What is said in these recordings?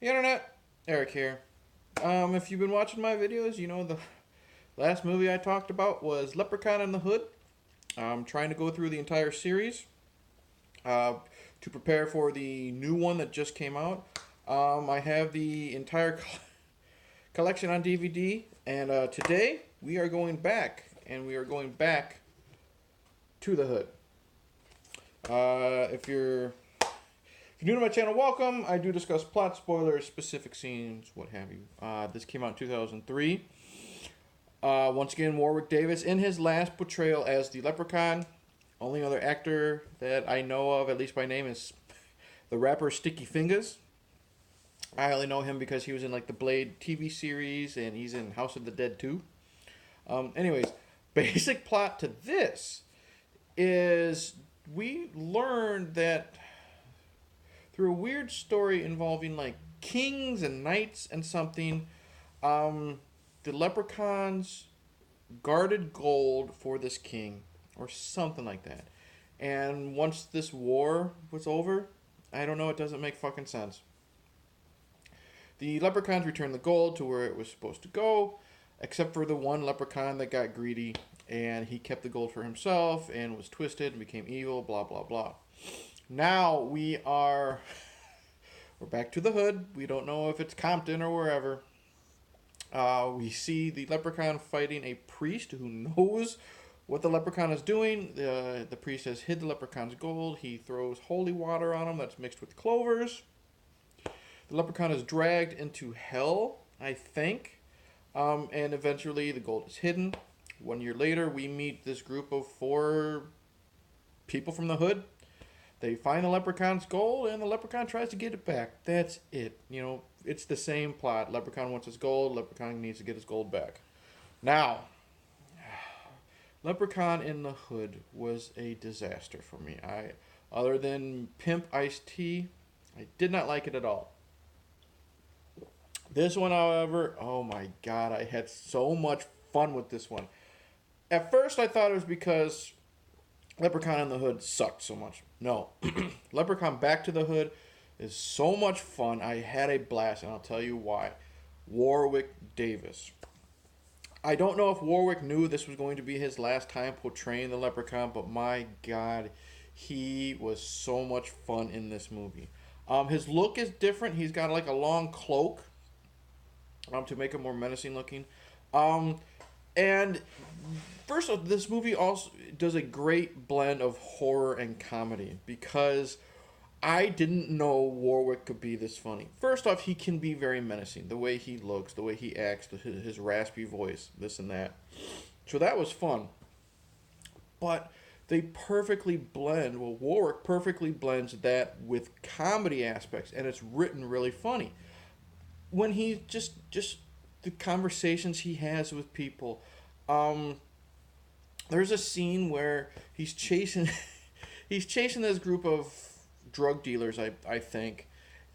Hey Internet, Eric here. If you've been watching my videos, you know the last movie I talked about was Leprechaun in the Hood. I'm trying to go through the entire series to prepare for the new one that just came out. I have the entire collection on DVD, and today we are going back, and we are going back to the Hood. If you're new to my channel, welcome. I do discuss plot, spoilers, specific scenes, what have you. This came out in 2003. Once again, Warwick Davis in his last portrayal as the Leprechaun. Only other actor that I know of, at least by name, is the rapper Sticky Fingers. I only know him because he was in like the Blade TV series, and he's in House of the Dead too. Anyways, basic plot to this is we learned that through a weird story involving like kings and knights and something, the leprechauns guarded gold for this king or something like that. And once this war was over, I don't know, it doesn't make fucking sense. The leprechauns returned the gold to where it was supposed to go, except for the one leprechaun that got greedy and he kept the gold for himself and was twisted and became evil, blah blah blah. Now we're back to the Hood. We don't know if it's Compton or wherever. We see the leprechaun fighting a priest who knows what the leprechaun is doing. The priest has hid the leprechaun's gold. He throws holy water on him that's mixed with clovers. The leprechaun is dragged into hell, I think. And eventually the gold is hidden. 1 year later, we meet this group of 4 people from the Hood. They find the leprechaun's gold, and the leprechaun tries to get it back. That's it. You know, it's the same plot. Leprechaun wants his gold. Leprechaun needs to get his gold back. Now, Leprechaun in the Hood was a disaster for me. Other than Pimp Iced Tea, I did not like it at all. This one, however, oh my god, I had so much fun with this one. At first, I thought it was because Leprechaun in the Hood sucked so much. No. Leprechaun Back to the Hood is so much fun. I had a blast, and I'll tell you why. Warwick Davis. I don't know if Warwick knew this was going to be his last time portraying the Leprechaun, but my god, he was so much fun in this movie. His look is different. He's got like a long cloak to make him more menacing looking. And first of all, this movie also does a great blend of horror and comedy because I didn't know Warwick could be this funny. First off, he can be very menacing. The way he looks, the way he acts, his raspy voice, this and that. So that was fun. But they perfectly blend, well, Warwick perfectly blends that with comedy aspects, and it's written really funny. When he just the conversations he has with people. There's a scene where he's chasing this group of drug dealers, I think,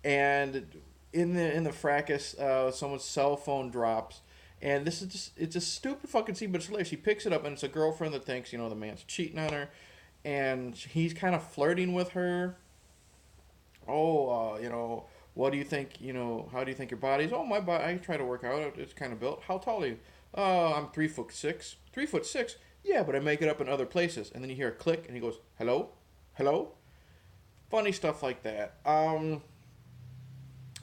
and in the fracas, someone's cell phone drops, and this is just, it's a stupid fucking scene, but it's hilarious. He picks it up, and it's a girlfriend that thinks, you know, the man's cheating on her, and he's kind of flirting with her. You know, what do you think, you know, how do you think your body's? Oh, my body, I try to work out, it's kind of built. How tall are you? I'm 3'6". 3'6"? Yeah, but I make it up in other places. And then you hear a click, and he goes, hello? Hello? Funny stuff like that.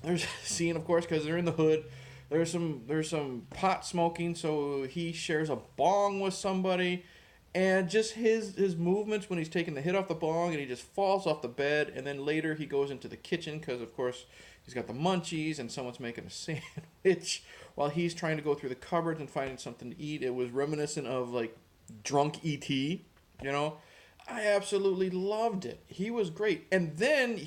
There's a scene, of course, because they're in the Hood. There's some pot smoking, so he shares a bong with somebody. And just his movements when he's taking the hit off the bong, and he just falls off the bed. And then later he goes into the kitchen because, of course, he's got the munchies and someone's making a sandwich while he's trying to go through the cupboards and finding something to eat. It was reminiscent of, like, drunk E.T., you know? I absolutely loved it. He was great. And then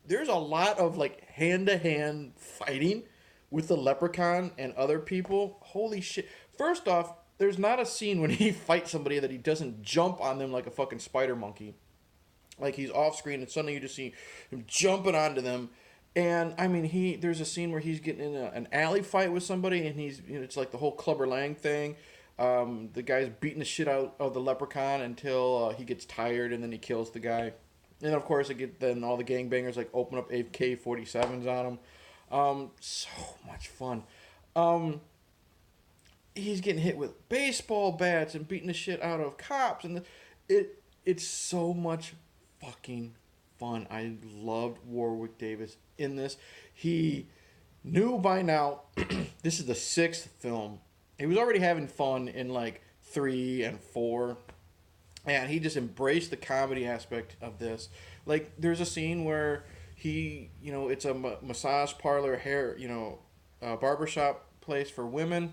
there's a lot of, like, hand-to-hand fighting with the leprechaun and other people. Holy shit. First off, there's not a scene when he fights somebody that he doesn't jump on them like a fucking spider monkey. Like, he's off screen and suddenly you just see him jumping onto them. And, I mean, there's a scene where he's getting in an alley fight with somebody, and it's like the whole Clubber Lang thing. The guy's beating the shit out of the leprechaun until he gets tired, and then he kills the guy. And, of course, then all the gangbangers, like, open up AK-47s on him. So much fun. Um, he's getting hit with baseball bats and beating the shit out of cops, and it's so much fucking fun. I loved Warwick Davis in this. He knew by now. This is the sixth film. He was already having fun in like 3 and 4, and he just embraced the comedy aspect of this. Like, there's a scene where it's a massage parlor, hair, barbershop place for women,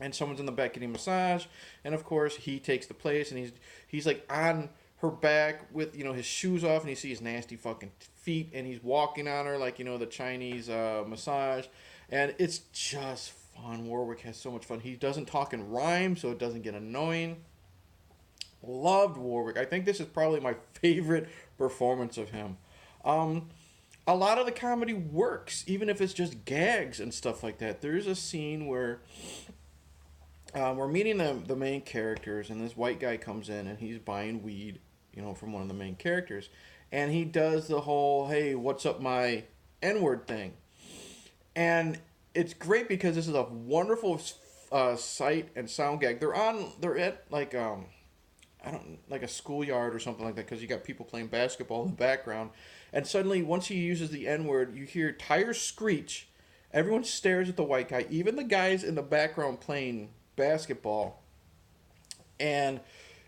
and someone's in the back getting a massage, and of course he takes the place, and he's like on her back with his shoes off, and you see his nasty fucking feet, and he's walking on her like the Chinese massage, and it's just fun. Warwick has so much fun. He doesn't talk in rhyme, so it doesn't get annoying. Loved Warwick. I think this is probably my favorite performance of him. A lot of the comedy works, even if it's just gags and stuff like that. There's a scene where we're meeting the main characters, and this white guy comes in, and he's buying weed, from one of the main characters. And he does the whole, hey, what's up my N-word thing. And it's great because this is a wonderful sight and sound gag. They're at like like a schoolyard or something like that, because you got people playing basketball in the background, and suddenly once he uses the N-word, you hear tires screech. Everyone stares at the white guy, even the guys in the background playing basketball, and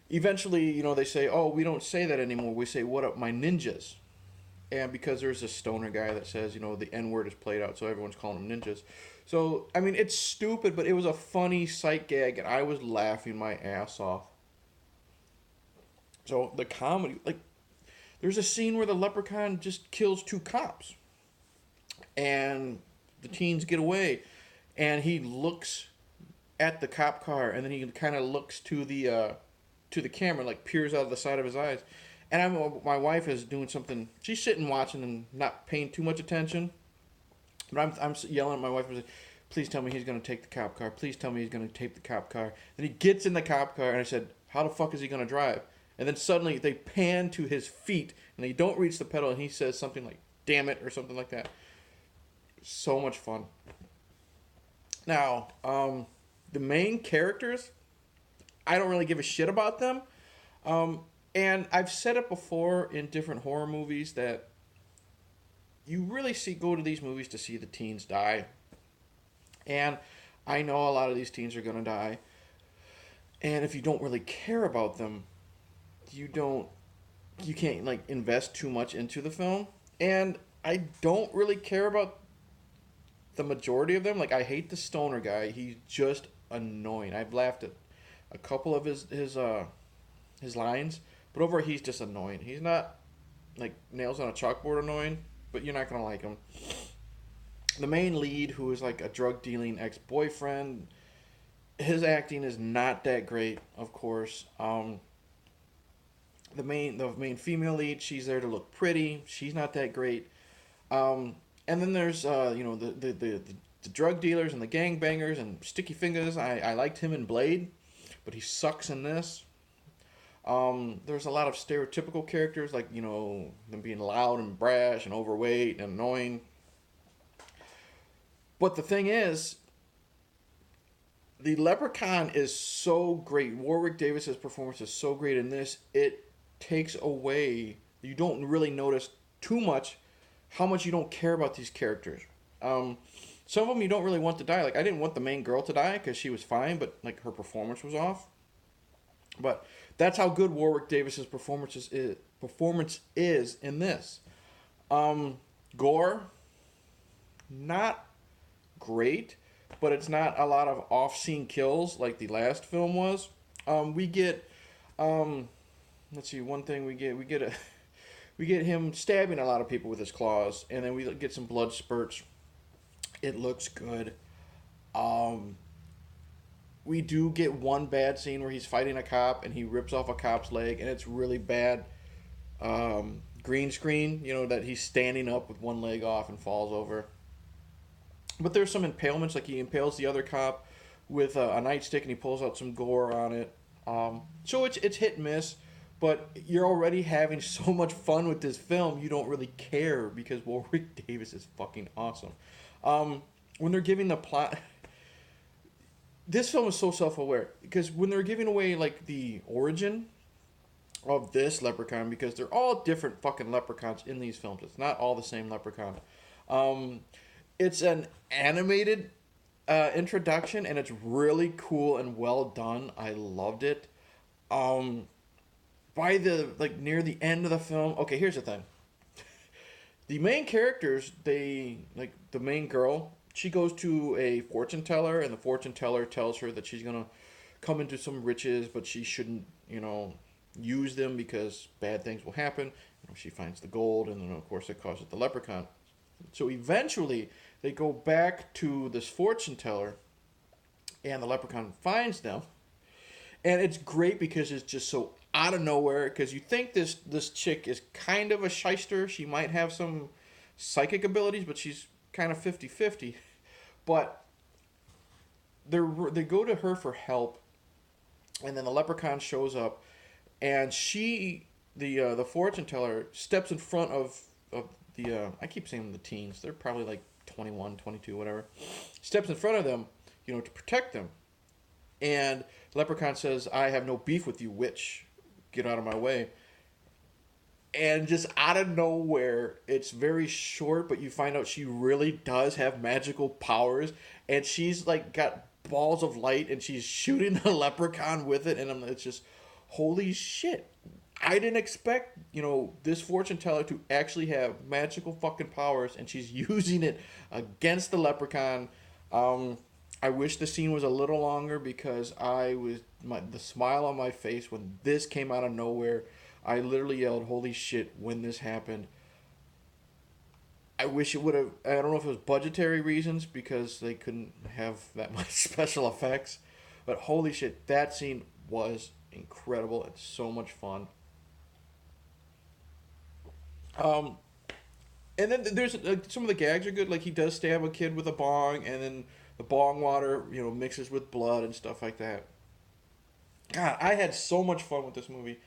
eventually they say, oh, we don't say that anymore, we say, what up my ninjas. And because there's a stoner guy that says, the N-word is played out, so everyone's calling them ninjas. So I mean, it's stupid, but it was a funny sight gag, and I was laughing my ass off. So the comedy, like, there's a scene where the leprechaun just kills 2 cops, and the teens get away, and he looks at the cop car, and then he kind of looks to the camera, like peers out of the side of his eyes. And my wife is doing something. She's sitting watching and not paying too much attention. But I'm yelling at my wife, please tell me he's going to take the cop car. Please tell me he's going to take the cop car. Then he gets in the cop car, and I said, how the fuck is he going to drive? And then suddenly they pan to his feet, and they don't reach the pedal, and he says something like, damn it, or something like that. So much fun. Now, the main characters, I don't really give a shit about them. And I've said it before in different horror movies that you really go to these movies to see the teens die. And I know a lot of these teens are going to die. And if you don't really care about them, you can't like invest too much into the film. And I don't really care about the majority of them. Like, I hate the stoner guy. He's just annoying. I've laughed at a couple of his lines, but overall he's just annoying. He's not like nails on a chalkboard annoying, but you're not gonna like him. The main lead, who is like a drug dealing ex-boyfriend, his acting is not that great, of course. The main female lead, she's there to look pretty. She's not that great. And then there's the drug dealers and the gangbangers and Sticky Fingers. I liked him in Blade, but he sucks in this. There's a lot of stereotypical characters, like them being loud and brash and overweight and annoying. But the thing is, the Leprechaun is so great. Warwick Davis's performance is so great in this. It takes away. You don't really notice too much how much you don't care about these characters. Some of them you don't really want to die. Like, I didn't want the main girl to die because she was fine, but like her performance was off. But that's how good Warwick Davis's performance is in this. Gore, not great, but it's not a lot of off-scene kills like the last film was. We get, let's see, one thing we get him stabbing a lot of people with his claws, and then we get some blood spurts. It looks good. We do get one bad scene where he's fighting a cop and he rips off a cop's leg, and it's really bad. Green screen, that he's standing up with one leg off and falls over. But there's some impalements, like he impales the other cop with a nightstick and he pulls out some gore on it. So it's hit and miss, But you're already having so much fun with this film, you don't really care because Warwick Davis is fucking awesome. When they're giving the plot, this film is so self-aware because when they're giving away like the origin of this leprechaun, because they're all different fucking leprechauns in these films. It's not all the same leprechaun. Um, it's an animated introduction, and it's really cool and well done. I loved it. Um, by the like near the end of the film, okay, here's the thing. The main characters, they like the main girl. She goes to a fortune teller, and the fortune teller tells her that she's gonna come into some riches, but she shouldn't, use them because bad things will happen. She finds the gold, and then of course it causes the leprechaun. So eventually, they go back to this fortune teller, and the leprechaun finds them, and it's great because it's just so out of nowhere. Because you think this chick is kind of a shyster. She might have some psychic abilities, but she's kind of 50-50. But they go to her for help, and then the leprechaun shows up, and the fortune teller steps in front of the I keep saying the teens. They're probably like 21, 22, whatever. Steps in front of them, to protect them. And Leprechaun says, "I have no beef with you, witch. Get out of my way." And just out of nowhere, it's very short, but you find out she really does have magical powers. And she's like got balls of light, and she's shooting the leprechaun with it. And it's just, holy shit. I didn't expect, this fortune teller to actually have magical fucking powers, and she's using it against the leprechaun. I wish the scene was a little longer because the smile on my face when this came out of nowhere. I literally yelled, "Holy shit," when this happened. I wish it would have, I don't know if it was budgetary reasons because they couldn't have that much special effects, but holy shit, that scene was incredible and so much fun. Um, and then there's some of the gags are good. Like he does stab a kid with a bong, and then the bong water, mixes with blood and stuff like that. God, I had so much fun with this movie.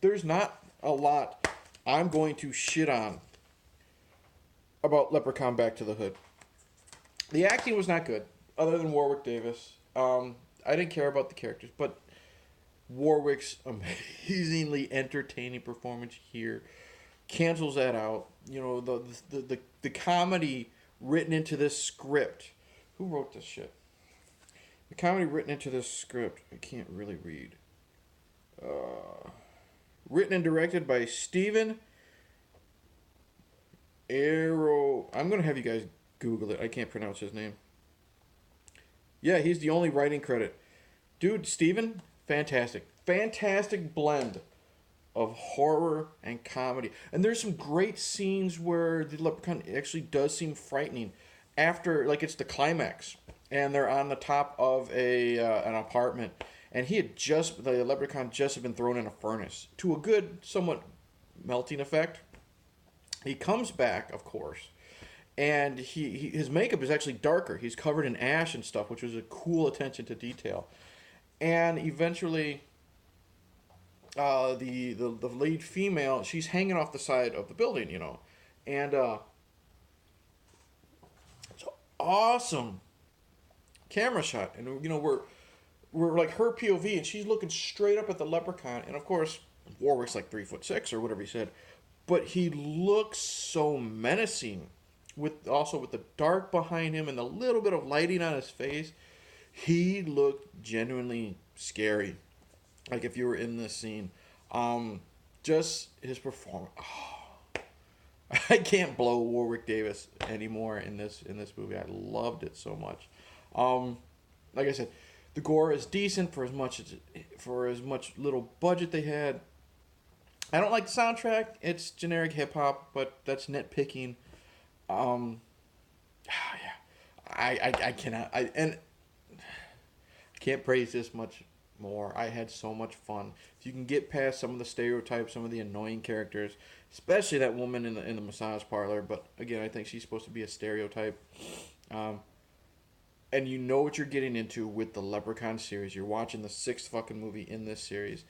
There's not a lot I'm going to shit on about Leprechaun Back to the Hood. The acting was not good, other than Warwick Davis. I didn't care about the characters, but Warwick's amazingly entertaining performance here cancels that out. The comedy written into this script. Who wrote this shit? The comedy written into this script. I can't really read. Written and directed by Steven Arrow. I'm gonna have you guys Google it. I can't pronounce his name. Yeah, he's the only writing credit. Dude, Steven, fantastic. Fantastic blend of horror and comedy. And there's some great scenes where the leprechaun actually does seem frightening. After, like, it's the climax, and they're on the top of an apartment, and the leprechaun just had been thrown in a furnace to a good, somewhat melting effect. He comes back, of course, and his makeup is actually darker. He's covered in ash and stuff, which was a cool attention to detail. And eventually, the lead female, she's hanging off the side of the building, and it's awesome camera shot, and we're like her POV, and she's looking straight up at the leprechaun, and of course Warwick's like 3'6" or whatever he said, but he looks so menacing with the dark behind him and the little bit of lighting on his face. He looked genuinely scary, like if you were in this scene. Just his performance. Oh, I can't blow Warwick Davis anymore in this movie. I loved it so much. Like I said, the gore is decent for as much little budget they had. I don't like the soundtrack. It's generic hip hop, but that's nitpicking. Yeah, I cannot. I can't praise this much more. I had so much fun. If you can get past some of the stereotypes, some of the annoying characters, especially that woman in the massage parlor. But again, I think she's supposed to be a stereotype. And you know what you're getting into with the Leprechaun series. You're watching the 6th fucking movie in this series.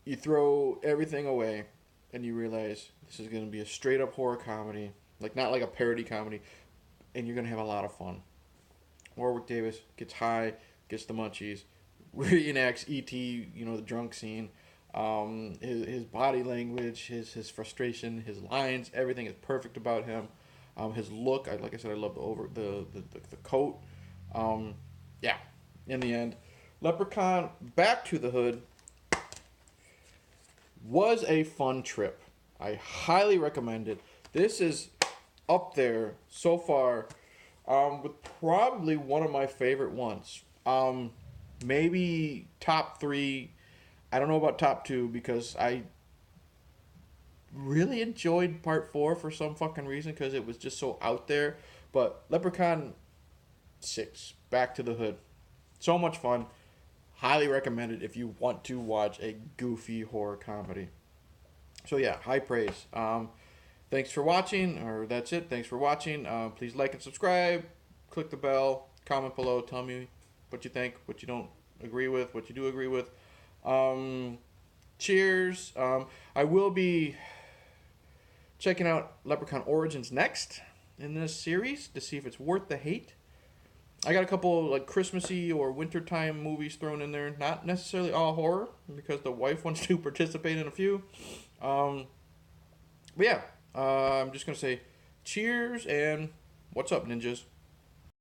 you throw everything away and you realize this is going to be a straight up horror comedy, like not like a parody comedy, and you're going to have a lot of fun. Warwick Davis gets high, gets the munchies, reenacts E.T., the drunk scene. His body language, his frustration, his lines, everything is perfect about him. His look, like I said, I love the coat. Yeah, in the end, Leprechaun Back to the Hood was a fun trip. I highly recommend it. This is up there so far with probably one of my favorite ones. Maybe top 3. I don't know about top 2 because I really enjoyed part 4 for some fucking reason because it was just so out there. But Leprechaun 6, Back to the Hood. So much fun. Highly recommended if you want to watch a goofy horror comedy. So yeah, high praise. Thanks for watching, or that's it. Thanks for watching. Please like and subscribe. Click the bell. Comment below. Tell me what you think, what you don't agree with, what you do agree with. Cheers. I will be checking out Leprechaun Origins next in this series to see if it's worth the hate. I got a couple like Christmassy or wintertime movies thrown in there. Not necessarily all horror because the wife wants to participate in a few. But yeah, I'm just going to say cheers and what's up, ninjas?